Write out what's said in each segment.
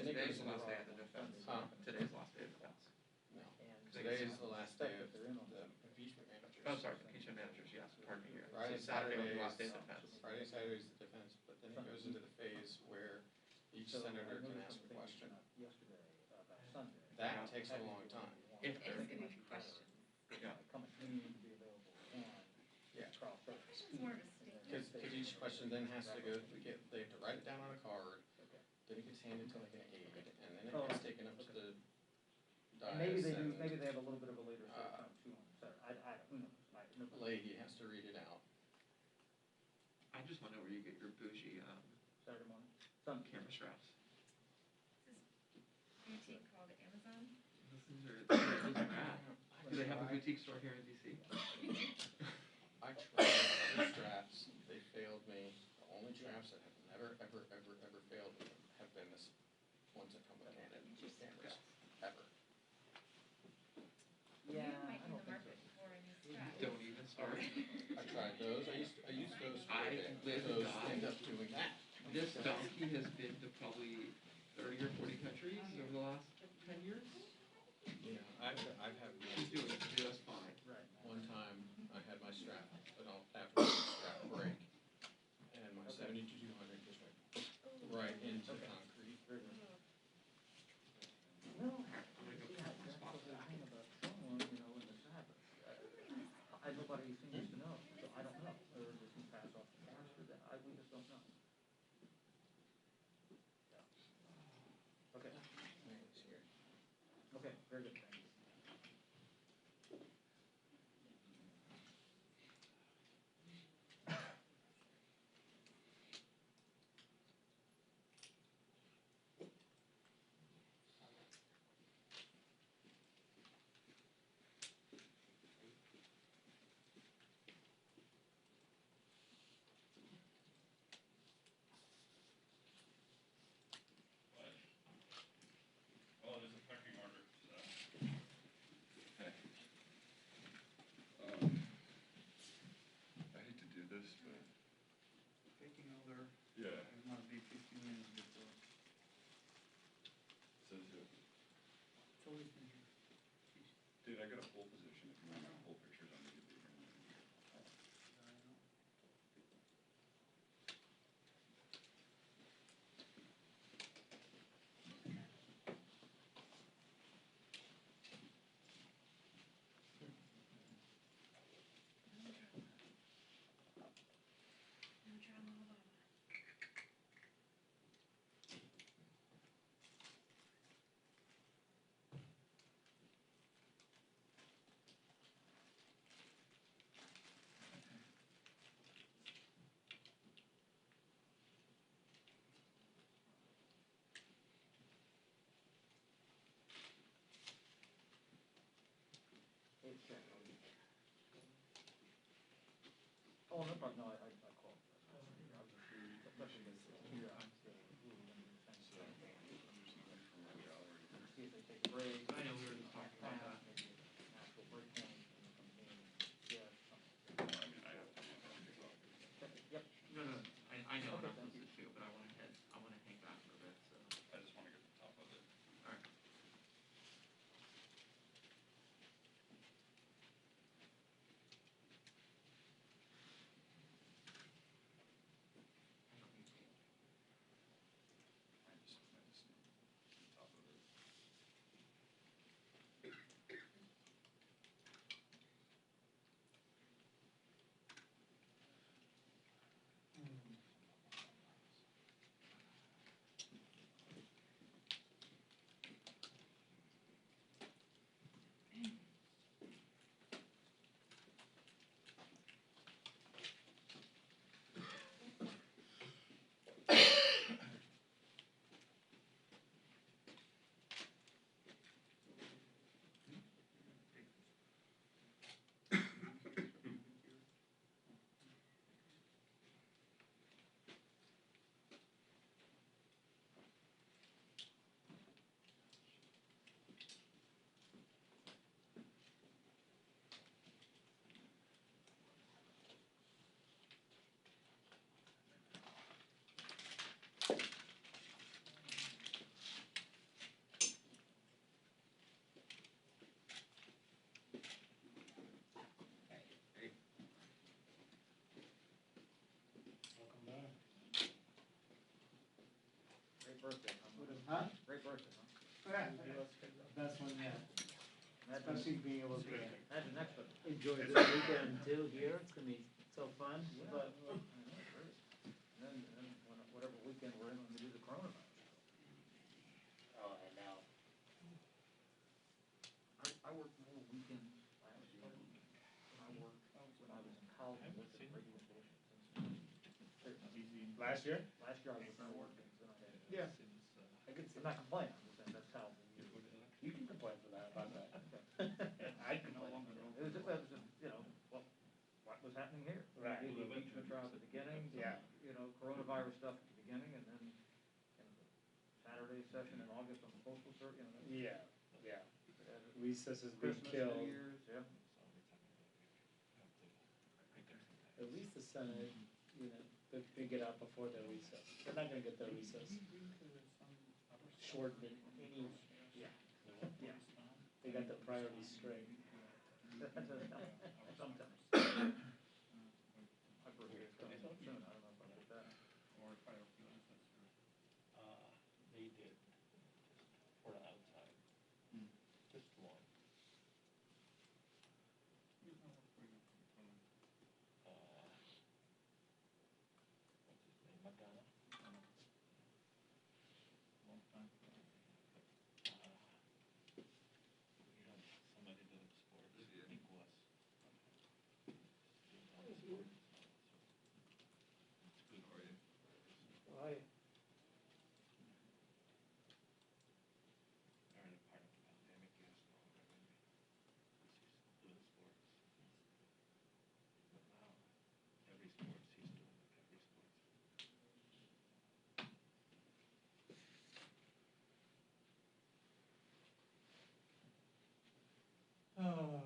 today's the last day of the defense. Huh? Today's the last day of defense. No. Today is the last day of the impeachment managers. Oh, sorry, impeachment managers, yes, pardon me. Friday, So Saturday was the last day Saturday of defense. Friday, Saturday is the defense, but then it goes into the phase where each senator can ask a question. That takes a long time. If It's there, gonna be questions. yeah. Yeah. This is more of a statement. Because each question then has to go, they have to write it down on a card, then it gets handed to like an aide, and then it gets taken up to the dais. Maybe they do, maybe they have a little bit of a later start time too on Saturday. I don't, who knows? Lady has to read it out. I just want to know where you get your bougie Saturday morning, Sunday. camera straps. This is boutique called Amazon. Those are bad. Do they have a boutique store here in DC? I tried other straps, they failed me. The only straps that have never, ever, ever, ever failed me have been the ones that come with Canon cameras, ever. Yeah, You might I be in don't the think market so. for a new strap. Don't even start. I tried those, I used those for a bit. live and Those die. end up doing that. This donkey has been to probably 30 or 40 countries over the last 10 years. You know, I've had He's doing just fine. Right. one time, I had my strap, but after the strap break, and my 7200 just went right into concrete. Very good. Ugh. Well, I'm gonna go yeah, count my that's spots the back. thing about someone, you know, in the Sabbath. Nobody seems to know, so I don't know. Or does he pass off the pastor? We just don't know. Yeah. Okay. Okay, very good, thank you. Well, it is a pecking order, so. Hey. I hate to do this, but Pecking order yeah, must be 15 minutes before. says it. It's always been here. Dude, I got a full position. If you want my full pictures, I'm gonna give you. No drama, Obama. Hey, check. Oh, no problem, no, I called. Especially this here, I'm still really in the defense. See if they take a break. I know we were just talking about that. Maybe a natural break point, and then come in, yeah, something. I mean, I have to. Yep. No, I know Okay, I'm thank supposed to, but I want to hang back for a bit, so. I just want to get to the top of it. All right. I don't need to. I just need to get to the top of it. birthday, Huh? great birthday, huh? Best one yet, Imagine, especially being able to imagine next birthday. enjoy this weekend too here, it's gonna be so fun, but I know, great. And then whatever weekend we're in, when we do the coronavirus. oh, I know. I worked more weekends last year than I worked when I was in college, I worked at radio station. Last year? Last year I worked more weekends than I had. Yeah. I could see. I'm not complaining, I'm just saying that's how the year was. You can complain for that, about that. I complain. It was just, you know, what was happening here? We Right. did the impeachment trial at the beginning, Yeah. you know, coronavirus stuff at the beginning, and then Saturday session in August on the postal service, you know. Yeah, yeah. Recess is being Christmas, killed. New Year's, yeah. At least the Senate, you know, they get out before their recess. They're not gonna get their recess shortened in any, yeah. Yeah. They got the priorities straight. Sometimes. My birthday is coming up soon, I don't know if I'll get that. They did, for the outside, just one. What's his name, Madonna? Somebody did sports, I think was. It's good for you. Right. During the part of the pandemic, yes, no, maybe. He's doing sports. But now, every sports, he's doing every sports. Oh.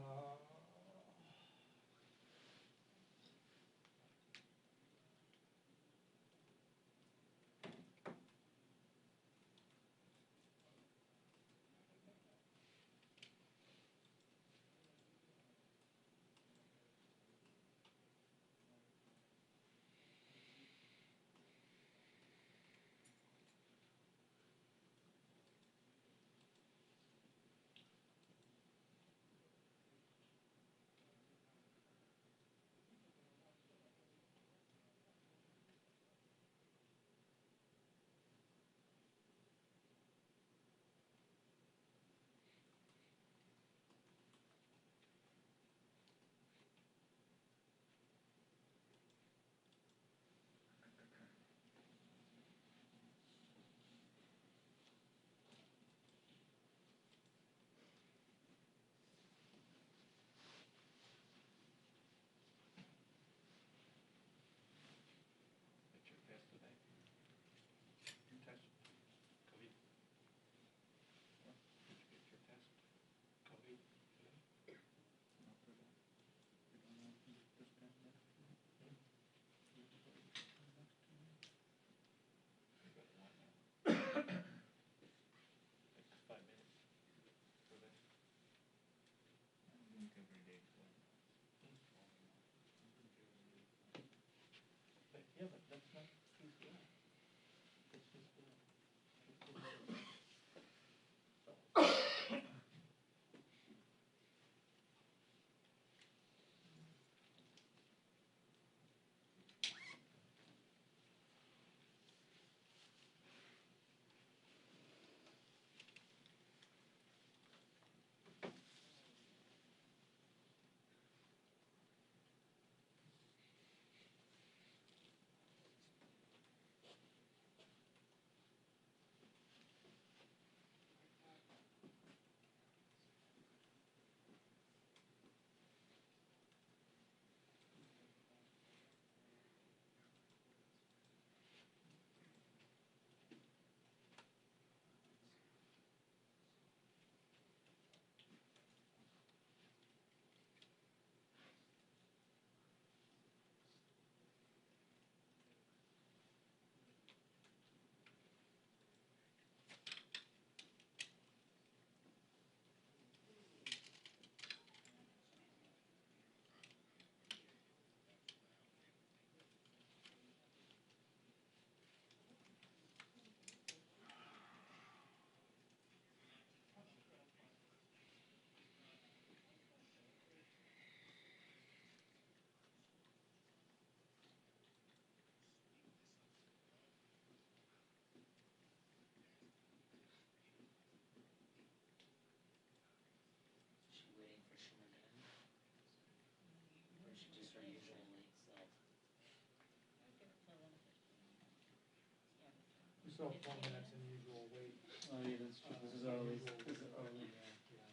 still have 12 minutes unusual wait. Oh, yeah, that's true, this is early, this is early. Yeah, yeah.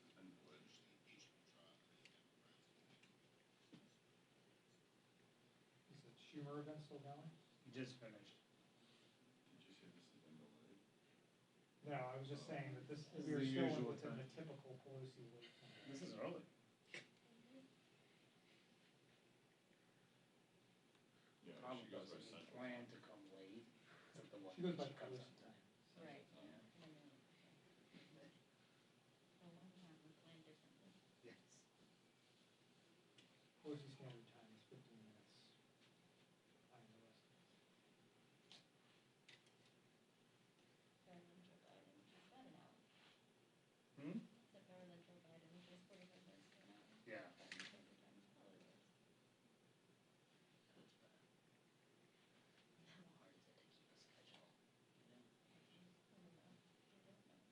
It's been pledged. Is the Schumer event still going? Just finished. Did you say this has been delayed? No, I was just saying that This we are is the still usual within time. the typical Pelosi wait time. This is early. Yeah, Probably she goes by doesn't central. plan to come late, but the one She goes by she comes Pelosi. on time. Right. Yeah. For a long time, we planned differently. Yes. Pelosi standard time is 15 minutes behind the rest of us. Better than Joe Biden, which is about an hour. Hmm? Is it better than Joe Biden, which is 45 minutes to an hour? Yeah. Biden standard time is probably worse. That's bad. How hard is it to keep a schedule? Yeah. I don't know. I don't know.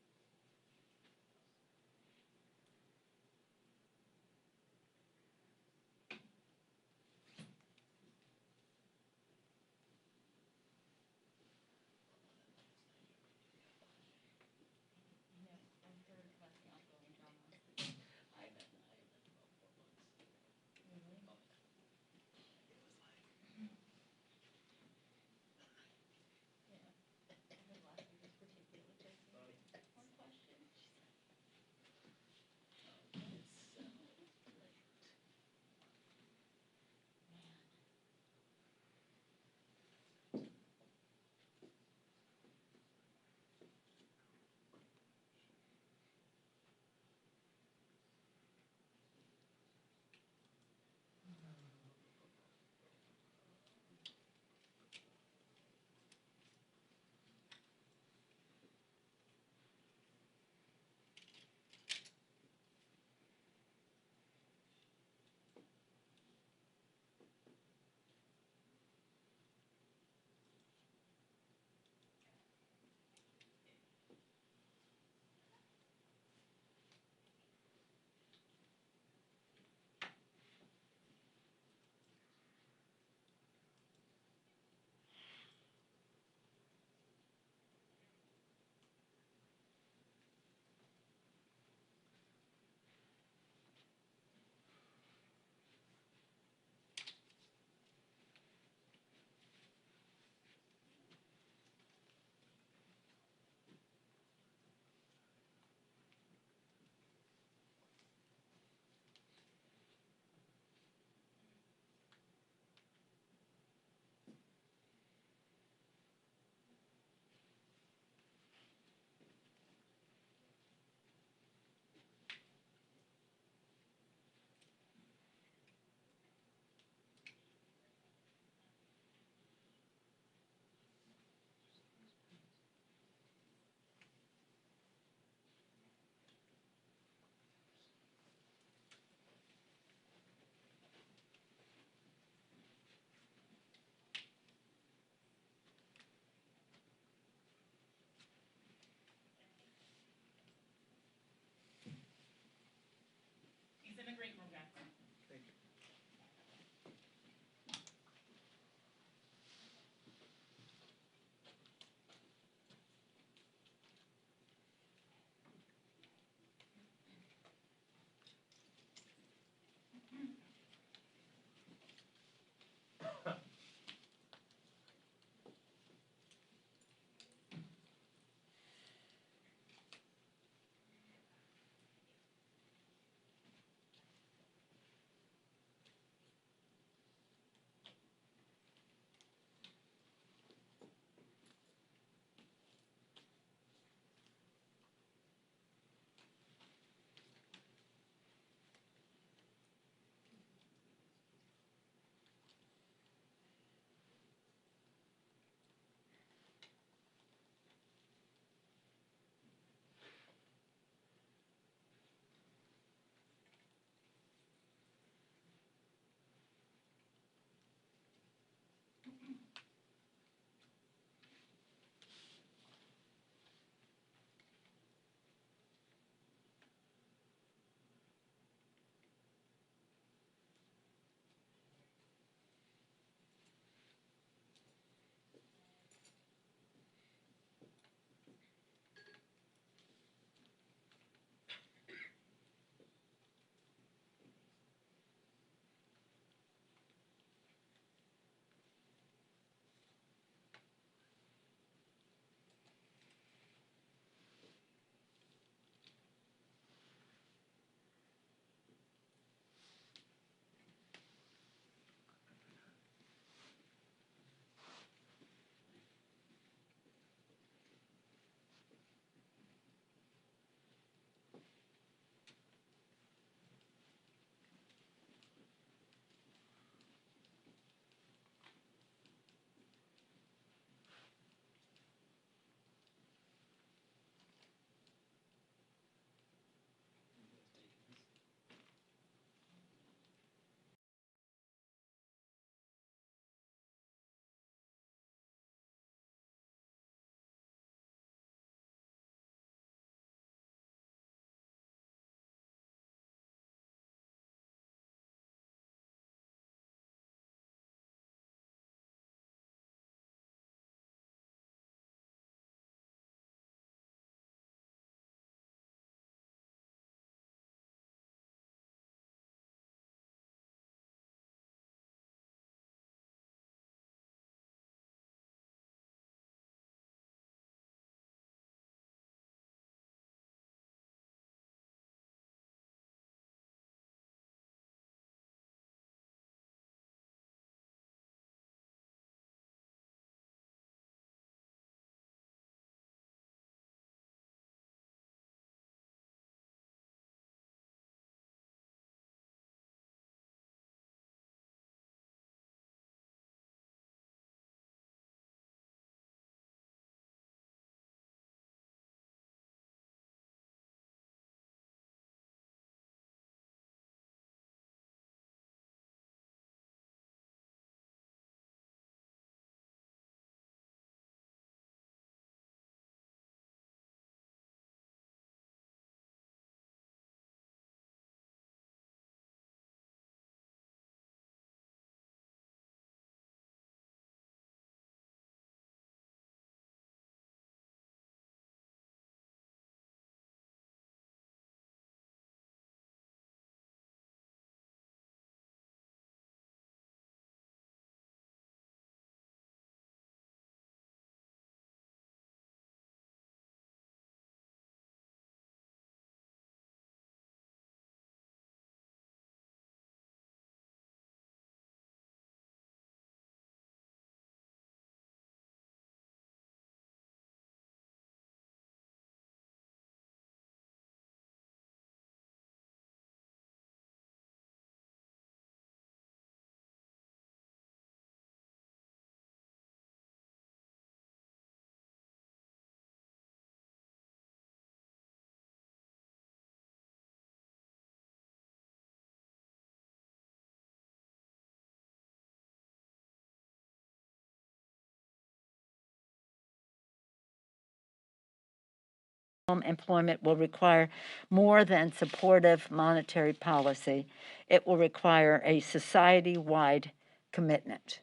employment will require more than supportive monetary policy. It will require a society-wide commitment.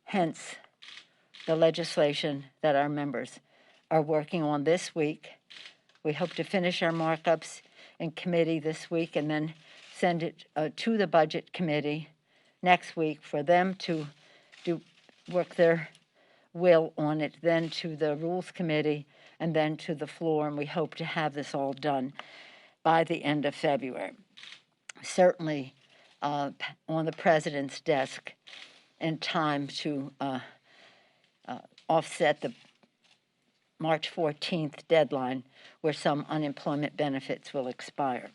Hence, the legislation that our members are working on this week. We hope to finish our markups in committee this week and then send it to the Budget Committee next week for them to work their will on it, then to the Rules Committee, and then to the floor, and we hope to have this all done by the end of February. Certainly on the President's desk in time to offset the March 14th deadline where some unemployment benefits will expire.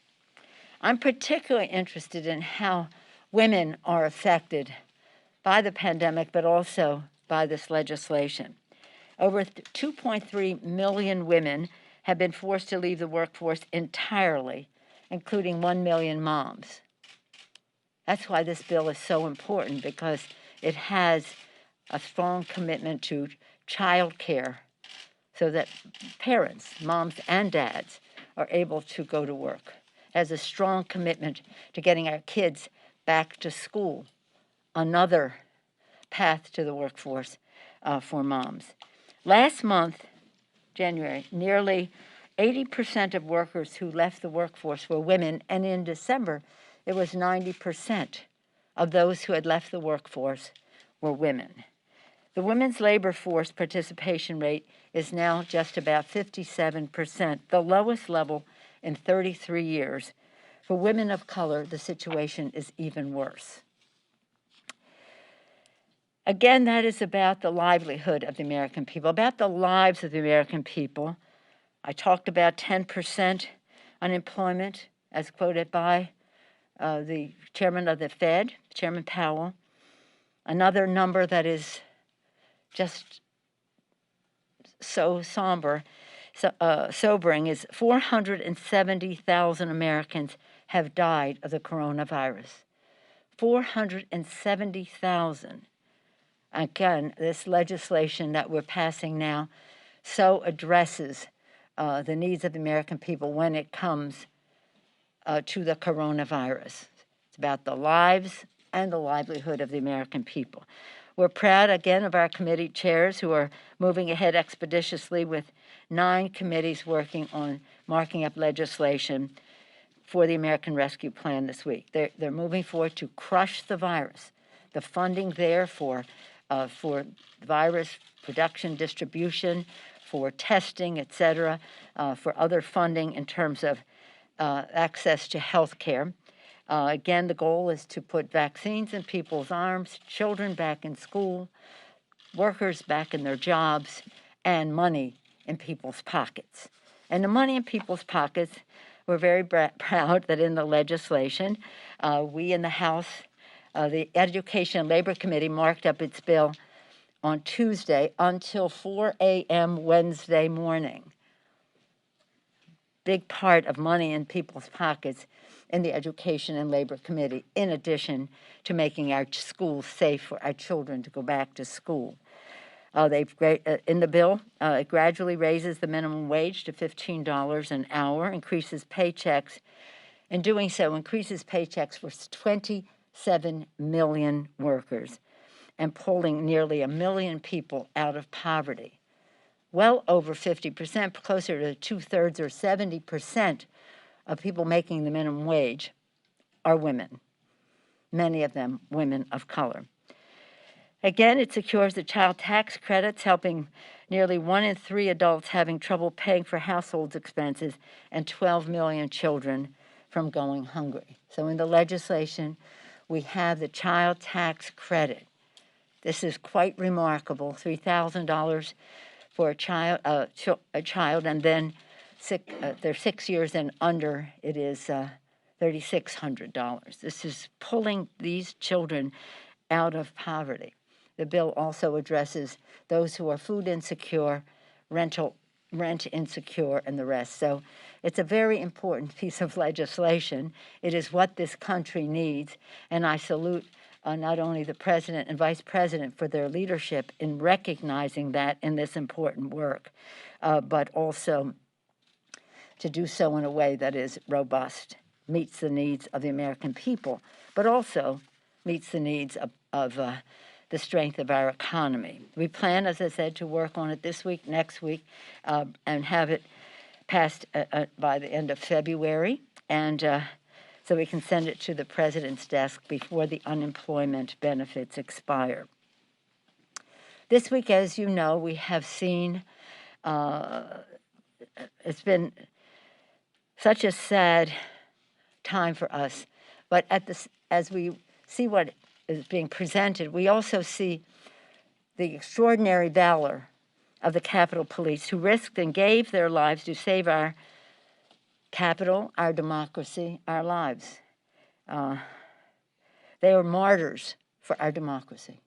I'm particularly interested in how women are affected by the pandemic, but also by this legislation. Over 2.3 million women have been forced to leave the workforce entirely, including 1 million moms. That's why this bill is so important, because it has a strong commitment to child care so that parents, moms and dads, are able to go to work. It has a strong commitment to getting our kids back to school, another path to the workforce for moms. Last month, January, nearly 80% of workers who left the workforce were women, and in December, it was 90% of those who had left the workforce were women. The women's labor force participation rate is now just about 57%, the lowest level in 33 years. For women of color, the situation is even worse. Again, that is about the livelihood of the American people, about the lives of the American people. I talked about 10% unemployment, as quoted by the chairman of the Fed, Chairman Powell. Another number that is just so sobering is 470,000 Americans have died of the coronavirus. 470,000. Again, this legislation that we're passing now so addresses the needs of the American people when it comes to the coronavirus. It's about the lives and the livelihood of the American people. We're proud, again, of our committee chairs who are moving ahead expeditiously with 9 committees working on marking up legislation for the American Rescue Plan this week. They're moving forward to crush the virus. The funding there for virus production, distribution, for testing, et cetera, for other funding in terms of access to health care. Again, the goal is to put vaccines in people's arms, children back in school, workers back in their jobs, and money in people's pockets. And the money in people's pockets, we're very proud that in the legislation, we in the House, the Education and Labor Committee marked up its bill on Tuesday until 4 a.m. Wednesday morning. Big part of money in people's pockets in the Education and Labor Committee, in addition to making our schools safe for our children to go back to school. In the bill, it gradually raises the minimum wage to $15 an hour, increases paychecks. In doing so, increases paychecks for 27 million workers and pulling nearly 1 million people out of poverty. Well over 50%, closer to 2/3 or 70% of people making the minimum wage are women, many of them women of color. Again, it secures the child tax credits, helping nearly 1 in 3 adults having trouble paying for household expenses and 12 million children from going hungry. So in the legislation, we have the child tax credit. This is quite remarkable, $3,000 for a child, and then they're 6 years and under, it is $3,600. This is pulling these children out of poverty. The bill also addresses those who are food insecure, rent insecure, and the rest. So it's a very important piece of legislation. It is what this country needs, and I salute not only the president and vice president for their leadership in recognizing that in this important work, but also to do so in a way that is robust, meets the needs of the American people, but also meets the needs of the strength of our economy. We plan, as I said, to work on it this week, next week, and have it passed by the end of February, and so we can send it to the president's desk before the unemployment benefits expire. This week, as you know, we have seen, it's been such a sad time for us, but as we see what is being presented, we also see the extraordinary valor of the Capitol Police, who risked and gave their lives to save our Capitol, our democracy, our lives. They were martyrs for our democracy.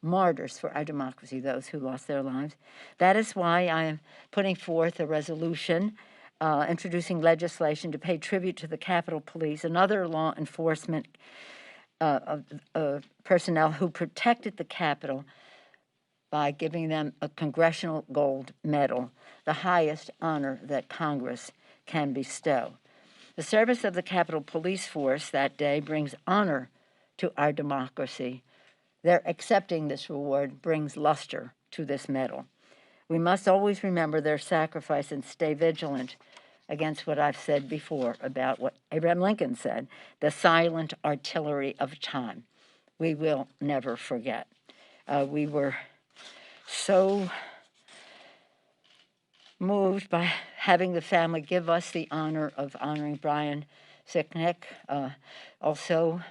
Martyrs for our democracy, those who lost their lives. That is why I am putting forth a resolution introducing legislation to pay tribute to the Capitol Police and other law enforcement personnel who protected the Capitol by giving them a Congressional Gold Medal, the highest honor that Congress can bestow. The service of the Capitol Police Force that day brings honor to our democracy. Their accepting this reward brings luster to this medal. We must always remember their sacrifice and stay vigilant against what I've said before about what Abraham Lincoln said, the silent artillery of time. We will never forget. We were so moved by having the family give us the honor of honoring Brian Sicknick. Also,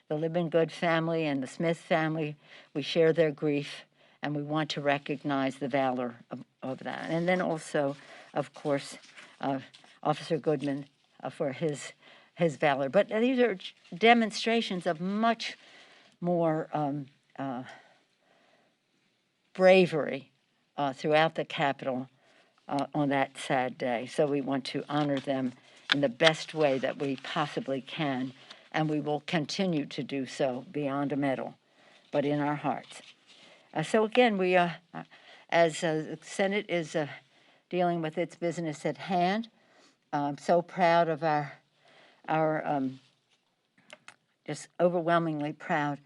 the Libin Good family and the Smith family, we share their grief, and we want to recognize the valor of that. And then also, of course, Officer Goodman for his valor. But these are demonstrations of much more bravery throughout the Capitol on that sad day. So we want to honor them in the best way that we possibly can, and we will continue to do so beyond a medal, but in our hearts. So again, we, as the Senate is dealing with its business at hand, I'm so proud of our just overwhelmingly proud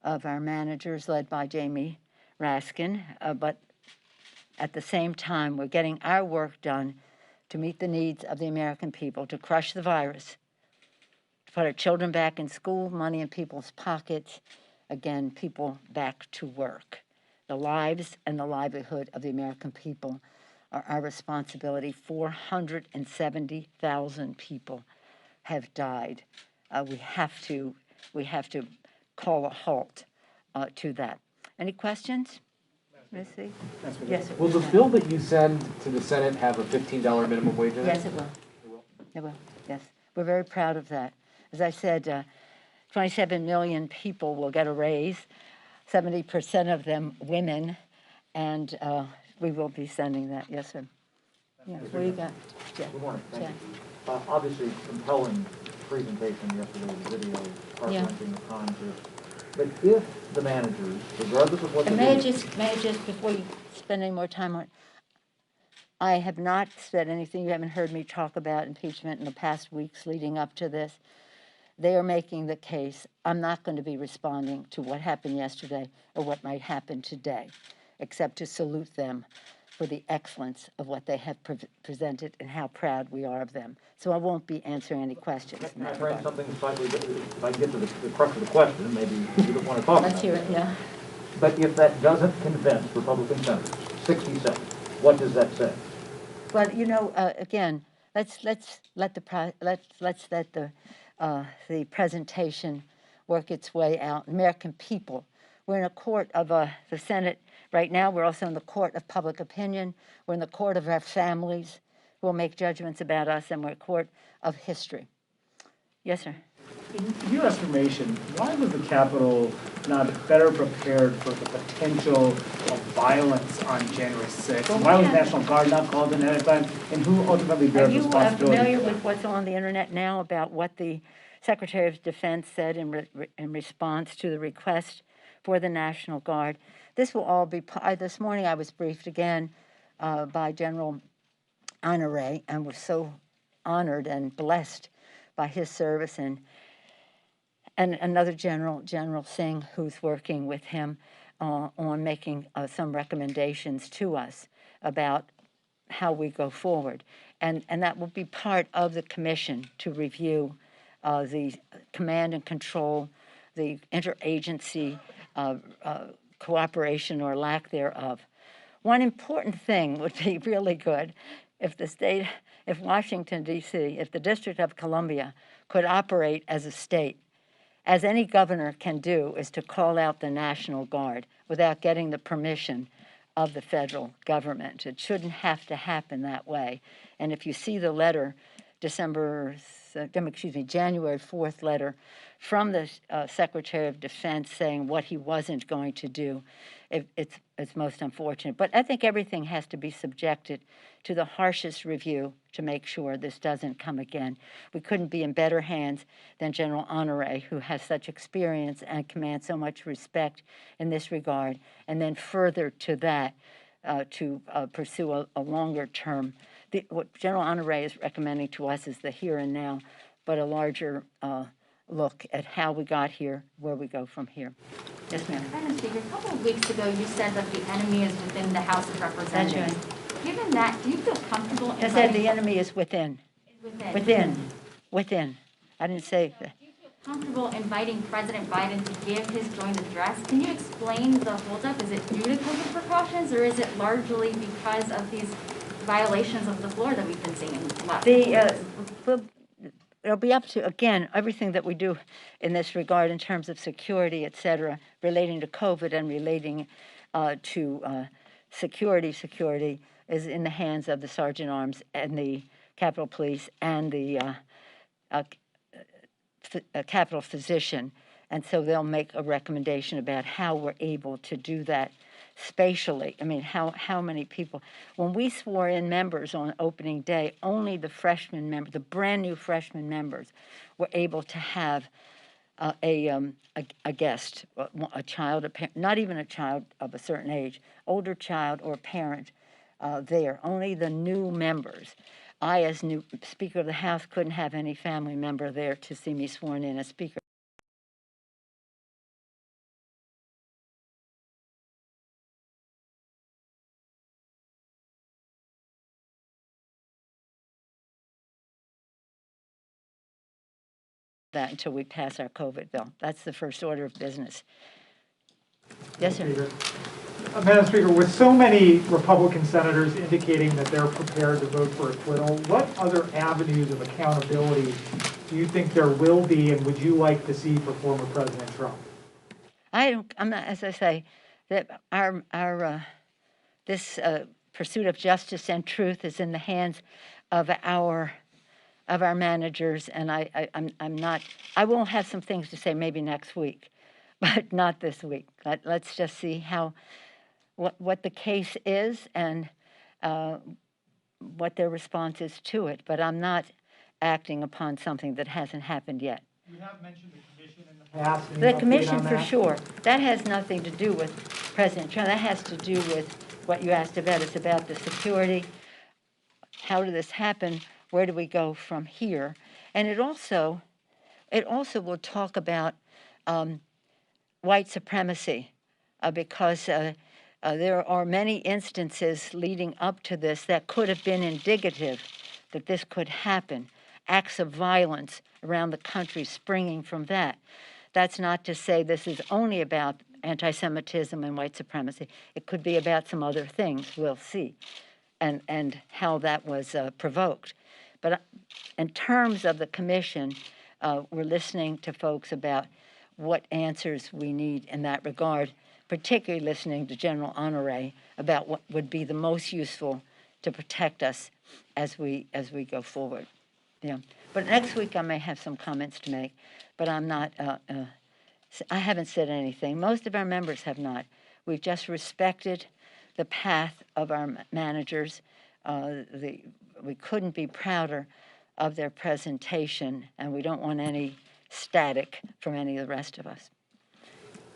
of our managers led by Jamie Raskin, but at the same time, we're getting our work done to meet the needs of the American people, to crush the virus, to put our children back in school, money in people's pockets, again, people back to work. The lives and the livelihood of the American people are our responsibility. 470,000 people have died. We have to call a halt to that. Any questions? Missy? Yes, sir. Will the bill that you send to the Senate have a $15 minimum wage in it? Yes, it will. It will, yes. We're very proud of that. As I said, 27 million people will get a raise, 70% of them women, and we will be sending that. Yes, sir. Yeah, what do you got? Yeah. Good morning, thank you. Obviously, compelling presentation yesterday, the video, heart-wrenching at times. But if the managers, regardless of what they do... May I just, before you spend any more time on it, I have not said anything. You haven't heard me talk about impeachment in the past weeks leading up to this. They are making the case. I'm not going to be responding to what happened yesterday or what might happen today, except to salute them for the excellence of what they have presented and how proud we are of them. So I won't be answering any questions. Can I frame something slightly, if I get to the crux of the question, maybe you don't want to talk about it. Let's hear it, yeah. But if that doesn't convince Republican senators, 60 seconds, what does that say? Well, you know, again, let's let the presentation work its way out. American people, we're in a court of the Senate right now. We're also in the court of public opinion. We're in the court of our families who will make judgments about us, and we're a court of history. Yes, sir. In your estimation, why was the Capitol not better prepared for the potential of violence on January 6th? Well, why was National Guard not called in at a time? And who ultimately bears Are you responsibility? familiar with what's on the internet now about what the Secretary of Defense said in response to the request for the National Guard. This will all be, this morning I was briefed again by General Honore, and was so honored and blessed by his service, and another general, General Singh, who's working with him on making some recommendations to us about how we go forward. And that will be part of the commission to review the command and control, the interagency cooperation or lack thereof. One important thing would be really good if Washington, D.C., if the District of Columbia could operate as a state, as any governor can do, is to call out the National Guard without getting the permission of the federal government. It shouldn't have to happen that way. And if you see the letter, January 4th letter from the Secretary of Defense saying what he wasn't going to do, it's most unfortunate. But I think everything has to be subjected to the harshest review to make sure this doesn't come again. We couldn't be in better hands than General Honore, who has such experience and commands so much respect in this regard, and then further to that, to pursue a longer term. What General Honore is recommending to us is the here and now, but a larger look at how we got here, where we go from here. Yes, ma'am. Madam Speaker, a couple of weeks ago, you said that the enemy is within the House of Representatives. That's right. Given that, do you feel comfortable I said the enemy is within. Within. I didn't say that. Do you feel comfortable inviting President Biden to give his joint address? Can you explain the holdup? Is it due to COVID precautions, or is it largely because of these violations of the floor that we've been seeing in the last couple of weeks? It'll be up to, again, everything that we do in this regard in terms of security, et cetera, relating to COVID and relating to security is in the hands of the Sergeant Arms and the Capitol Police and the Capitol Physician. And so they'll make a recommendation about how we're able to do that spatially. I mean, how many people? When we swore in members on opening day, only the freshman members, the brand new freshman members, were able to have a guest, a child, not even a child of a certain age, older child or parent there. Only the new members. I, as new Speaker of the House, couldn't have any family member there to see me sworn in as Speaker. That until we pass our COVID bill. That's the first order of business. Yes, sir. Madam Speaker, with so many Republican senators indicating that they're prepared to vote for acquittal, what other avenues of accountability do you think there will be, and would you like to see for former President Trump? I'm not, as I say, that this pursuit of justice and truth is in the hands of our managers, and I'm not. I will have some things to say maybe next week, but not this week. Let's just see what the case is and what their response is to it. But I'm not acting upon something that hasn't happened yet. You have mentioned the commission in the past. The commission, for sure. That has nothing to do with President Trump. That has to do with what you asked about. It's about the security. How did this happen? Where do we go from here? And it also will talk about white supremacy because there are many instances leading up to this that could have been indicative that this could happen. Acts of violence around the country springing from that. That's not to say this is only about anti-Semitism and white supremacy. It could be about some other things, we'll see, and how that was provoked. But in terms of the commission, we're listening to folks about what answers we need in that regard, particularly listening to General Honore about what would be the most useful to protect us as we go forward. Yeah. But next week I may have some comments to make, but I'm not, I haven't said anything. Most of our members have not. We've just respected the path of our managers. We couldn't be prouder of their presentation, and we don't want any static from any of the rest of us.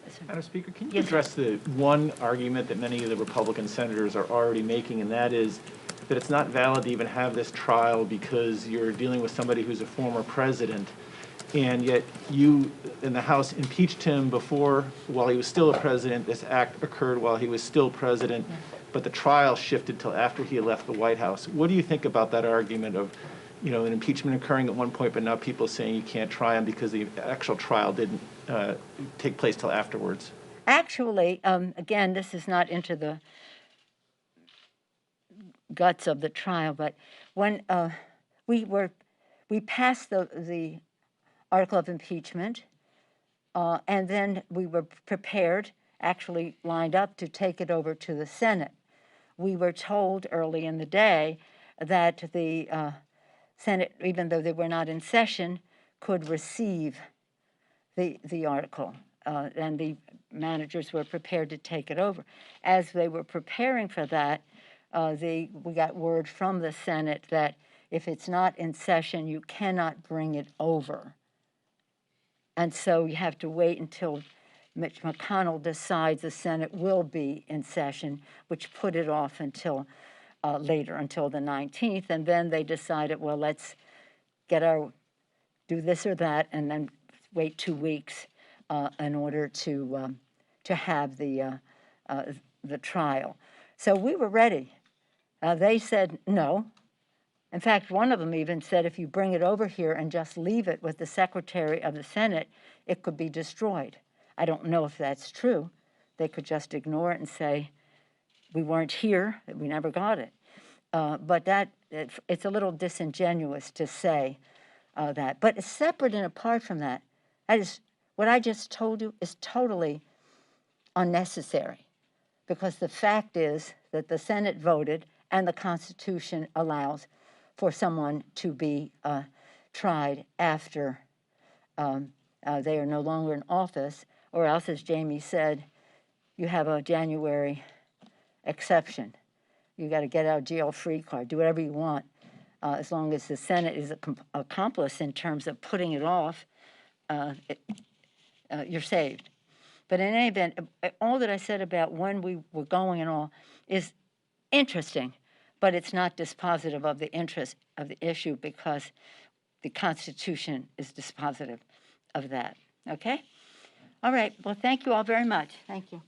Yes, sir. Madam Speaker, can you Yes, sir. address the one argument that many of the Republican senators are already making, and that is that it's not valid to even have this trial because you're dealing with somebody who's a former president, and yet you in the House impeached him before, while he was still a president. This act occurred while he was still president, but the trial shifted till after he had left the White House. What do you think about that argument of, you know, an impeachment occurring at one point, but now people saying you can't try him because the actual trial didn't take place till afterwards? Actually, again, this is not into the guts of the trial, but when we passed the article of impeachment, and then we were prepared, actually lined up to take it over to the Senate. We were told early in the day that the Senate, even though they were not in session, could receive the article, and the managers were prepared to take it over. As they were preparing for that, we got word from the Senate that if it's not in session, you cannot bring it over. And so you have to wait until Mitch McConnell decides the Senate will be in session, which put it off until later, until the 19th. And then they decided, well, let's do this or that, and then wait 2 weeks in order to have the trial. So we were ready. They said no. In fact, one of them even said if you bring it over here and just leave it with the Secretary of the Senate, it could be destroyed. I don't know if that's true. They could just ignore it and say, we weren't here, we never got it. But it's a little disingenuous to say that. But separate and apart from that, what I just told you is totally unnecessary, because the fact is that the Senate voted and the Constitution allows for someone to be tried after they are no longer in office, or else, as Jamie said, you have a January exception. You got to get out of jail free card, do whatever you want, as long as the Senate is an accomplice in terms of putting it off, you're saved. But in any event, all that I said about when we were going and all is interesting, but it's not dispositive of the interest of the issue, because the Constitution is dispositive of that. Okay? All right. Well, thank you all very much. Thank you.